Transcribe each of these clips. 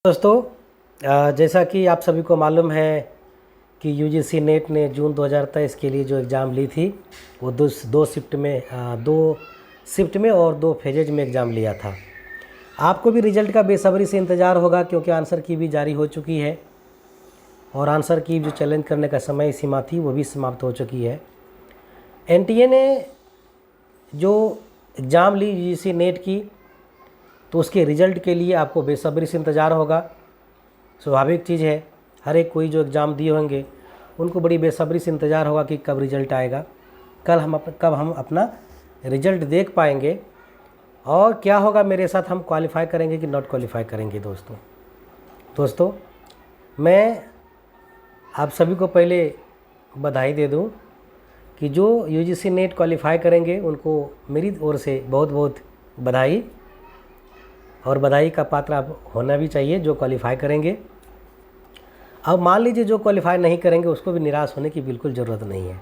दोस्तों, जैसा कि आप सभी को मालूम है कि यूजीसी नेट ने जून 2023 के लिए जो एग्ज़ाम ली थी वो दो शिफ्ट में और दो फेजेज में एग्ज़ाम लिया था। आपको भी रिज़ल्ट का बेसब्री से इंतज़ार होगा क्योंकि आंसर की भी जारी हो चुकी है और आंसर की जो चैलेंज करने का समय सीमा थी वो भी समाप्त हो चुकी है। एनटीए ने जो एग्ज़ाम ली यूजीसी नेट की तो उसके रिज़ल्ट के लिए आपको बेसब्री से इंतज़ार होगा। स्वाभाविक चीज़ है, हर एक कोई जो एग्ज़ाम दिए होंगे उनको बड़ी बेसब्री से इंतज़ार होगा कि कब रिज़ल्ट आएगा, कब हम अपना रिज़ल्ट देख पाएंगे और क्या होगा मेरे साथ, हम क्वालिफ़ाई करेंगे कि नॉट क्वालिफ़ाई करेंगे। दोस्तों मैं आप सभी को पहले बधाई दे दूं कि जो यूजीसी नेट क्वालिफ़ाई करेंगे उनको मेरी ओर से बहुत बहुत बधाई, और बधाई का पात्र आप होना भी चाहिए जो क्वालिफ़ाई करेंगे। अब मान लीजिए जो क्वालिफ़ाई नहीं करेंगे उसको भी निराश होने की बिल्कुल ज़रूरत नहीं है,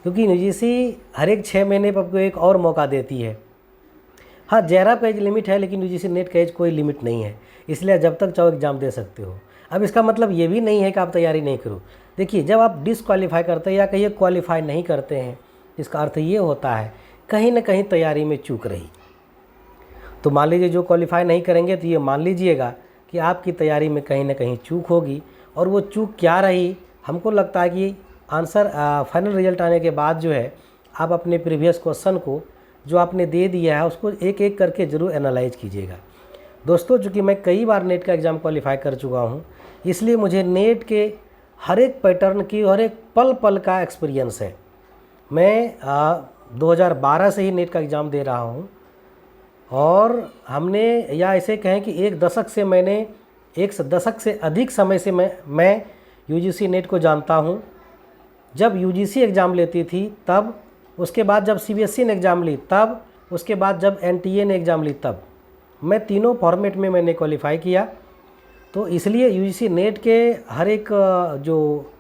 क्योंकि यूजीसी हर एक 6 महीने पर आपको एक और मौका देती है। हाँ, 11 का एज लिमिट है, लेकिन यूजीसी नेट का एज कोई लिमिट नहीं है, इसलिए जब तक चाहो एग्ज़ाम दे सकते हो। अब इसका मतलब ये भी नहीं है कि आप तैयारी नहीं करो। देखिए, जब आप डिसक्वालीफाई करते हैं या कहीं क्वालिफाई नहीं करते हैं, इसका अर्थ ये होता है कहीं ना कहीं तैयारी में चूक रही। तो मान लीजिए जो क्वालिफाई नहीं करेंगे तो ये मान लीजिएगा कि आपकी तैयारी में कहीं ना कहीं चूक होगी, और वो चूक क्या रही, हमको लगता है कि आंसर फाइनल रिजल्ट आने के बाद जो है आप अपने प्रीवियस क्वेश्चन को जो आपने दे दिया है उसको एक एक करके ज़रूर एनालाइज कीजिएगा। दोस्तों, चूँकि मैं कई बार नेट का एग्ज़ाम क्वालिफाई कर चुका हूँ, इसलिए मुझे नेट के हर एक पैटर्न की हर एक पल पल का एक्सपीरियंस है। मैं 2012 से ही नेट का एग्ज़ाम दे रहा हूँ, और हमने या ऐसे कहें कि एक दशक से अधिक समय से मैं यूजीसी नेट को जानता हूँ। जब यूजीसी एग्ज़ाम लेती थी तब, उसके बाद जब सीबीएसई ने एग्ज़ाम ली तब, उसके बाद जब एनटीए ने एग्ज़ाम ली तब, मैं तीनों फॉर्मेट में मैंने क्वालिफ़ाई किया। तो इसलिए यूजीसी नेट के हर एक जो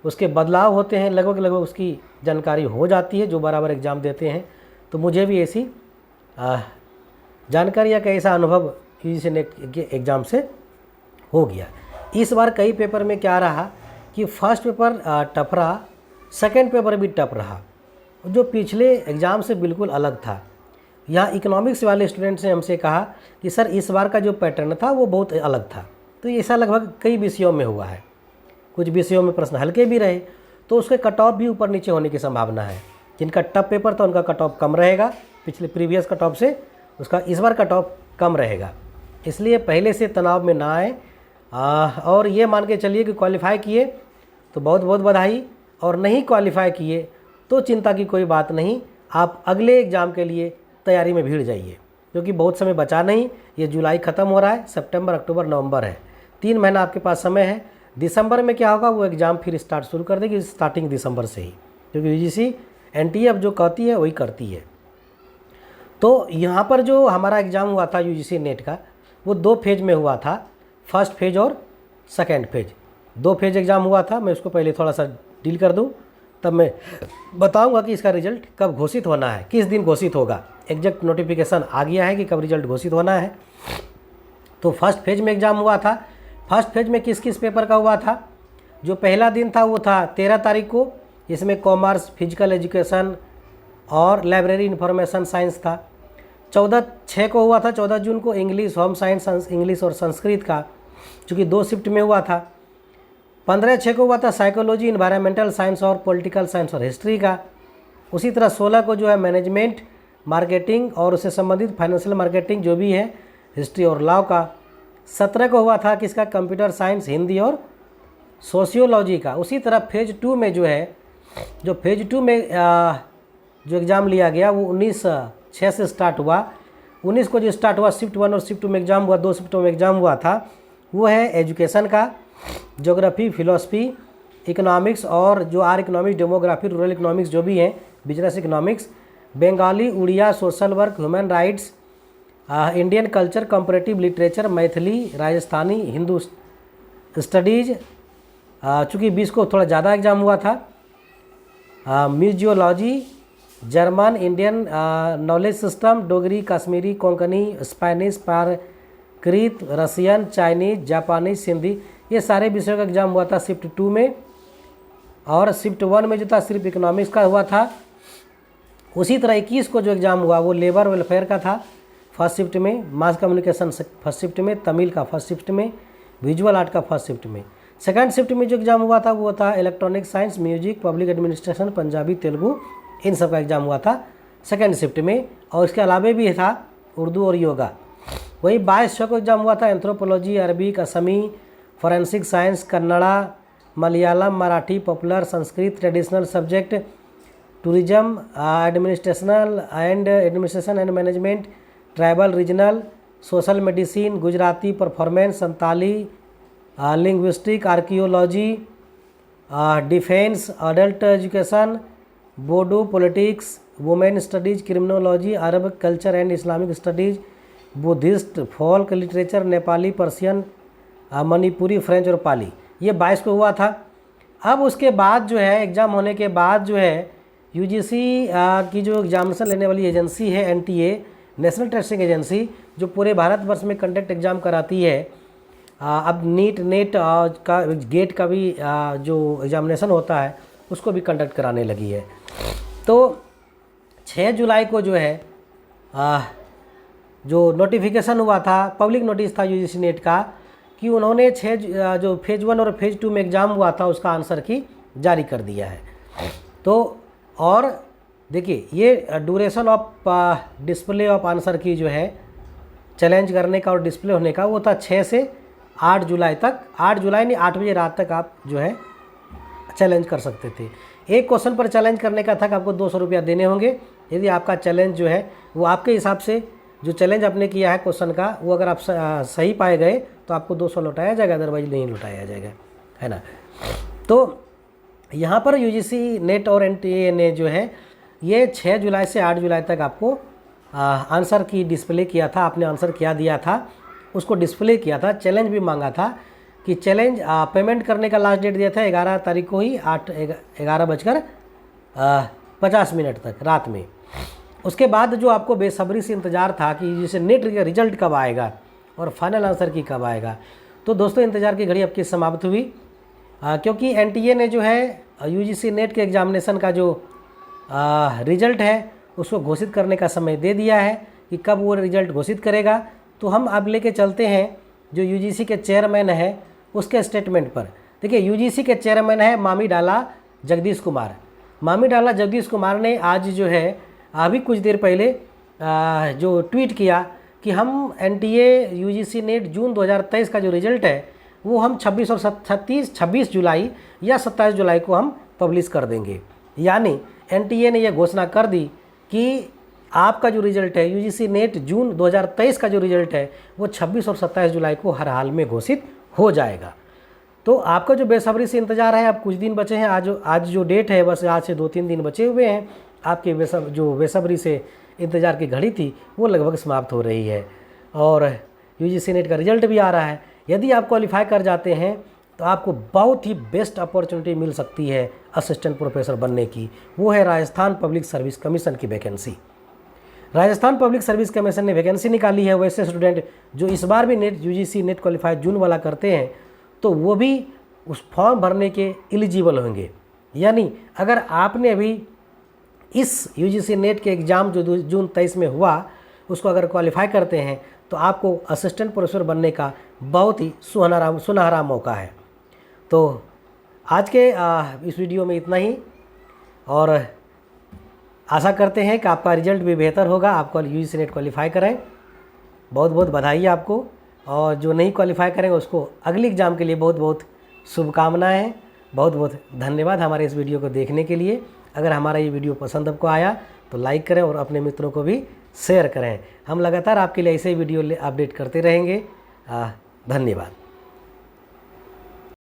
उसके बदलाव होते हैं लगभग उसकी जानकारी हो जाती है जो बराबर एग्ज़ाम देते हैं। तो मुझे भी ऐसी जानकारी या कैसा अनुभव यूजीसी नेट के एग्ज़ाम से हो गया। इस बार कई पेपर में क्या रहा कि फर्स्ट पेपर टफ रहा, सेकंड पेपर भी टफ रहा, जो पिछले एग्ज़ाम से बिल्कुल अलग था। यहाँ इकोनॉमिक्स वाले स्टूडेंट्स ने हमसे कहा कि सर इस बार का जो पैटर्न था वो बहुत अलग था। तो ऐसा लगभग कई विषयों में हुआ है, कुछ विषयों में प्रश्न हल्के भी रहे तो उसके कट ऑफ भी ऊपर नीचे होने की संभावना है। जिनका टफ पेपर था उनका कट ऑफ कम रहेगा पिछले प्रीवियस कट ऑफ से, उसका इस बार कट ऑफ कम रहेगा। इसलिए पहले से तनाव में ना आए, और ये मान के चलिए कि क्वालिफ़ाई किए तो बहुत बहुत बधाई, और नहीं क्वालिफ़ाई किए तो चिंता की कोई बात नहीं। आप अगले एग्ज़ाम के लिए तैयारी में भीड़ जाइए, क्योंकि बहुत समय बचा नहीं। ये जुलाई ख़त्म हो रहा है, सितंबर, अक्टूबर, नवंबर है, 3 महीना आपके पास समय है। दिसंबर में क्या होगा, वो एग्ज़ाम फिर स्टार्ट शुरू कर देगी स्टार्टिंग दिसंबर से ही, क्योंकि यूजीसी एनटीए अब जो कहती है वही करती है। तो यहाँ पर जो हमारा एग्ज़ाम हुआ था यूजीसी नेट का, वो 2 फेज में हुआ था, फर्स्ट फेज और सेकेंड फेज। 2 फेज एग्ज़ाम हुआ था। मैं उसको पहले थोड़ा सा डील कर दूँ, तब मैं बताऊंगा कि इसका रिज़ल्ट कब घोषित होना है, किस दिन घोषित होगा। एग्जैक्ट नोटिफिकेशन आ गया है कि कब रिज़ल्ट घोषित होना है। तो फर्स्ट फेज में एग्ज़ाम हुआ था। फर्स्ट फेज में किस किस पेपर का हुआ था? जो पहला दिन था वो था 13 तारीख को, इसमें कॉमर्स, फिजिकल एजुकेशन और लाइब्रेरी इंफॉर्मेशन साइंस था। 14/6 को हुआ था, 14 जून को इंग्लिश, होम साइंस, इंग्लिश और संस्कृत का, चूँकि 2 शिफ्ट में हुआ था। 15/6 को हुआ था साइकोलॉजी, इन्वायरमेंटल साइंस और पॉलिटिकल साइंस और हिस्ट्री का। उसी तरह 16 को जो है मैनेजमेंट, मार्केटिंग और उससे संबंधित फाइनेंशियल मार्केटिंग जो भी है, हिस्ट्री और लॉ का। 17 को हुआ था किसका, कंप्यूटर साइंस, हिंदी और सोशियोलॉजी का। उसी तरह फेज़ 2 में जो है, जो फेज़ 2 में जो एग्ज़ाम लिया गया वो 19/6 से स्टार्ट हुआ। 19 को जो स्टार्ट हुआ, शिफ्ट 1 और शिफ्ट 2 में एग्ज़ाम हुआ, 2 शिफ्टों में एग्ज़ाम हुआ था। वो है एजुकेशन का, ज्योग्राफी, फिलोसफी, इकोनॉमिक्स और जो इकोनॉमिक्स, डेमोग्राफी, रूरल इकोनॉमिक्स जो भी हैं, business economics, Bengali, Odia, social work, human rights, Indian culture, comparative literature, Maithili, Rajasthani, Hindu studies. चूँकि 20 को थोड़ा ज़्यादा एग्ज़ाम हुआ था। Museology, German, Indian knowledge system, Dogri, Kashmiri, Konkani, Spanish, Sanskrit, Russian, Chinese, Japanese, Sindhi, ये सारे विषयों का एग्ज़ाम हुआ था शिफ्ट 2 में। और शिफ्ट 1 में जो था सिर्फ इकोनॉमिक्स का हुआ था। उसी तरह 21 को जो एग्ज़ाम हुआ वो लेबर वेलफेयर का था फर्स्ट शिफ्ट में, मास कम्युनिकेशन फर्स्ट शिफ्ट में, तमिल का फर्स्ट शिफ्ट में, विजुअल आर्ट का फर्स्ट शिफ्ट में। सेकंड शिफ्ट में जो एग्ज़ाम हुआ था वो था electronic science, music, public administration, Punjabi, Telugu, इन सब का एग्ज़ाम हुआ था सेकंड शिफ्ट में। और इसके अलावा भी था उर्दू और योगा। वही 22 को एग्ज़ाम हुआ था anthropology, Arabic, Assamese, forensic science, Kannada, Malayalam, Marathi, popular, Sanskrit, traditional subject, tourism, administration and management, tribal, regional, social medicine, Gujarati, performance, Santali, linguistic, archaeology, defence, adult education, Bodo, politics, women studies, criminology, Arab culture and Islamic studies, Buddhist, folk literature, Nepali, Persian, Manipuri, French और पाली। ये 22 को हुआ था। अब उसके बाद जो है एग्ज़ाम होने के बाद जो है यूजीसी की जो एग्जामिनेशन लेने वाली एजेंसी है एनटीए, नेशनल टेस्टिंग एजेंसी, जो पूरे भारतवर्ष में कंडक्ट एग्ज़ाम कराती है, अब नीट नेट का गेट का भी जो एग्जामिनेशन होता है उसको भी कंडक्ट कराने लगी है। तो 6 जुलाई को जो है जो नोटिफिकेशन हुआ था, पब्लिक नोटिस था यूजीसी नेट का कि उन्होंने जो फेज़ 1 और फेज़ 2 में एग्ज़ाम हुआ था उसका आंसर की जारी कर दिया है। तो और देखिए ये duration of display of answer की जो है चैलेंज करने का और डिस्प्ले होने का वो था 6 से 8 जुलाई तक। 8 जुलाई नहीं 8 बजे रात तक आप जो है चैलेंज कर सकते थे। एक क्वेश्चन पर चैलेंज करने का था कि आपको 200 रुपया देने होंगे। यदि आपका चैलेंज जो है वो आपके हिसाब से जो चैलेंज आपने किया है क्वेश्चन का वो अगर आप सही पाए गए तो आपको 200 लौटाया जाएगा, अदरवाइज नहीं लौटाया जाएगा, है ना। तो यहाँ पर यूजीसी नेट और एनटीए ने जो है ये 6 जुलाई से 8 जुलाई तक आपको आंसर की डिस्प्ले किया था। आपने आंसर क्या दिया था उसको डिस्प्ले किया था। चैलेंज भी मांगा था कि चैलेंज पेमेंट करने का लास्ट डेट दिया था 11 तारीख को ही 11:50 तक रात में। उसके बाद जो आपको बेसब्री से इंतज़ार था कि जैसे नेट का रिजल्ट कब आएगा और फाइनल आंसर की कब आएगा, तो दोस्तों इंतज़ार की घड़ी आपकी समाप्त हुई, क्योंकि एनटीए ने जो है यूजीसी नेट के एग्जामिनेशन का जो रिज़ल्ट है उसको घोषित करने का समय दे दिया है कि कब वो रिज़ल्ट घोषित करेगा। तो हम अब लेके चलते हैं जो यूजीसी के चेयरमैन है उसके स्टेटमेंट पर। देखिए यूजीसी के चेयरमैन है मामीडाला जगदीश कुमार। मामीडाला जगदीश कुमार ने आज जो है अभी कुछ देर पहले जो ट्वीट किया कि हम एनटीए यूजीसी नेट जून 2023 का जो रिज़ल्ट है वो हम 26 जुलाई या 27 जुलाई को हम पब्लिश कर देंगे। यानी एनटीए ने यह घोषणा कर दी कि आपका जो रिज़ल्ट है यूजीसी नेट जून 2023 का जो रिज़ल्ट है वो 26 और 27 जुलाई को हर हाल में घोषित हो जाएगा। तो आपका जो बेसब्री से इंतज़ार है, अब कुछ दिन बचे हैं, आज जो डेट है बस आज से 2-3 दिन बचे हुए हैं। आपके जो बेसब्री से इंतज़ार की घड़ी थी वो लगभग समाप्त हो रही है और यूजीसी नेट का रिज़ल्ट भी आ रहा है। यदि आप क्वालिफाई कर जाते हैं तो आपको बहुत ही बेस्ट अपॉर्चुनिटी मिल सकती है असिस्टेंट प्रोफेसर बनने की। वो है राजस्थान पब्लिक सर्विस कमीशन की vacancy. Rajasthan public service commission ने वैकेंसी निकाली है। वैसे स्टूडेंट जो इस बार भी नेट यूजीसी नेट क्वालिफाई जून वाला करते हैं तो वो भी उस फॉर्म भरने के एलिजिबल होंगे। यानी अगर आपने अभी इस यूजीसी नेट के एग्ज़ाम जो जून 23 में हुआ उसको अगर क्वालिफाई करते हैं तो आपको असिस्टेंट प्रोफेसर बनने का बहुत ही सुनहरा मौका है। तो आज के इस वीडियो में इतना ही और आशा करते हैं कि आपका रिजल्ट भी बेहतर होगा, आपको यूजीसी नेट क्वालिफाई करें। बहुत बहुत बधाई आपको, और जो नहीं क्वालिफाई करेंगे उसको अगली एग्ज़ाम के लिए बहुत बहुत शुभकामनाएं हैं। बहुत बहुत धन्यवाद हमारे इस वीडियो को देखने के लिए। अगर हमारा ये वीडियो पसंद आपको आया तो लाइक करें और अपने मित्रों को भी शेयर करें। हम लगातार आपके लिए ऐसे ही वीडियो अपडेट करते रहेंगे। धन्यवाद।